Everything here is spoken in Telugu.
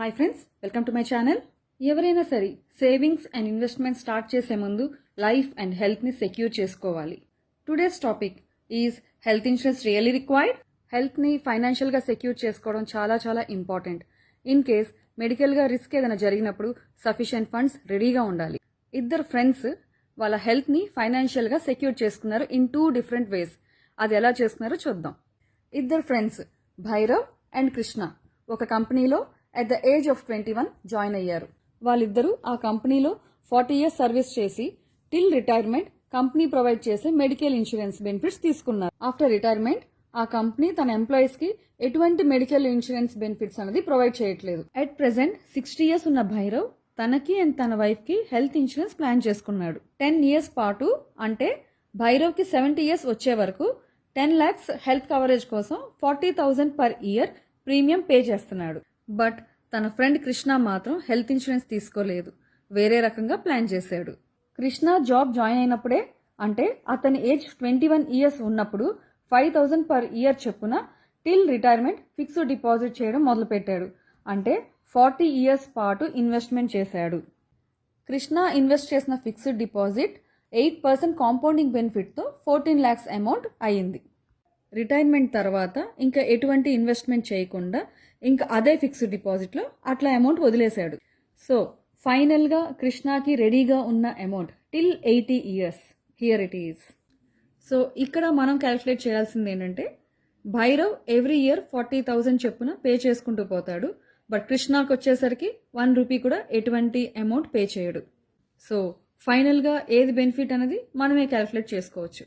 Hi friends, welcome to my channel. ఎవరైనా సరే సేవింగ్స్ అండ్ ఇన్వెస్ట్మెంట్ స్టార్ట్ చేసే ముందు లైఫ్ అండ్ హెల్త్ని సెక్యూర్ చేసుకోవాలి. Today's topic is health insurance really required. హెల్త్ని ఫైనాన్షియల్గా సెక్యూర్ చేసుకోవడం చాలా చాలా ఇంపార్టెంట్. ఇన్ కేస్ మెడికల్గా రిస్క్ ఏదైనా జరిగినప్పుడు సఫిషియెంట్ ఫండ్స్ రెడీగా ఉండాలి. ఇద్దరు ఫ్రెండ్స్ వాళ్ళ హెల్త్ని ఫైనాన్షియల్గా సెక్యూర్ చేసుకున్నారు ఇన్ 2 డిఫరెంట్ వేస్. అది ఎలా చేసుకున్నారో చూద్దాం. ఇద్దరు ఫ్రెండ్స్ భైరవ్ అండ్ కృష్ణ ఒక కంపెనీలో at the age of 21 join అయ్యారు. వాళ్ళిద్దరూ ఆ కంపెనీలో 40 years సర్వీస్ చేసి టిల్ రిటైర్మెంట్ కంపెనీ ప్రొవైడ్ చేసే మెడికల్ ఇన్సూరెన్స్ బెనిఫిట్స్ తీసుకున్నారు. ఆఫ్టర్ రిటైర్మెంట్ ఆ కంపెనీ తన ఎంప్లాయీస్ కి ఎటువంటి మెడికల్ ఇన్సూరెన్స్ బెనిఫిట్స్ అనేది ప్రొవైడ్ చేయట్లేదు. అట్ ప్రెసెంట్ 60 years ఉన్న భైరవ్ తనకి అండ్ తన వైఫ్ కి హెల్త్ ఇన్సూరెన్స్ ప్లాన్ చేసుకున్నాడు. 10 years పాటు అంటే భైరవ్ కి 70 years వచ్చే వరకు 10 lakhs హెల్త్ కవరేజ్ కోసం 40,000 per year ప్రీమియం పే చేస్తున్నాడు. బట్ తన ఫ్రెండ్ కృష్ణ మాత్రం హెల్త్ ఇన్సూరెన్స్ తీసుకోలేదు, వేరే రకంగా ప్లాన్ చేశాడు. కృష్ణ జాబ్ జాయిన్ అయినప్పుడే అంటే అతని ఏజ్ 21 years ఉన్నప్పుడు 5,000 per year చొప్పున టిల్ రిటైర్మెంట్ ఫిక్స్డ్ డిపాజిట్ చేయడం మొదలుపెట్టాడు. అంటే 40 years పాటు ఇన్వెస్ట్మెంట్ చేశాడు. కృష్ణ ఇన్వెస్ట్ చేసిన ఫిక్స్డ్ డిపాజిట్ 8% కాంపౌండింగ్ బెనిఫిట్తో 14 lakhs అమౌంట్ అయ్యింది. రిటైర్మెంట్ తర్వాత ఇంకా ఎటువంటి ఇన్వెస్ట్మెంట్ చేయకుండా ఇంకా అదే ఫిక్స్డ్ డిపాజిట్లో అట్లా అమౌంట్ వదిలేశాడు. సో ఫైనల్గా కృష్ణకి రెడీగా ఉన్న amount till 80 years. Here it is. So ఇక్కడ మనం క్యాల్కులేట్ చేయాల్సింది ఏంటంటే భైరవ్ ఎవ్రీ ఇయర్ 40,000 చొప్పున పే చేసుకుంటూ పోతాడు. బట్ కృష్ణకి వచ్చేసరికి 1 rupee కూడా ఎటువంటి అమౌంట్ పే చేయడు. సో ఫైనల్గా ఏది బెనిఫిట్ అనేది మనమే క్యాల్కులేట్ చేసుకోవచ్చు.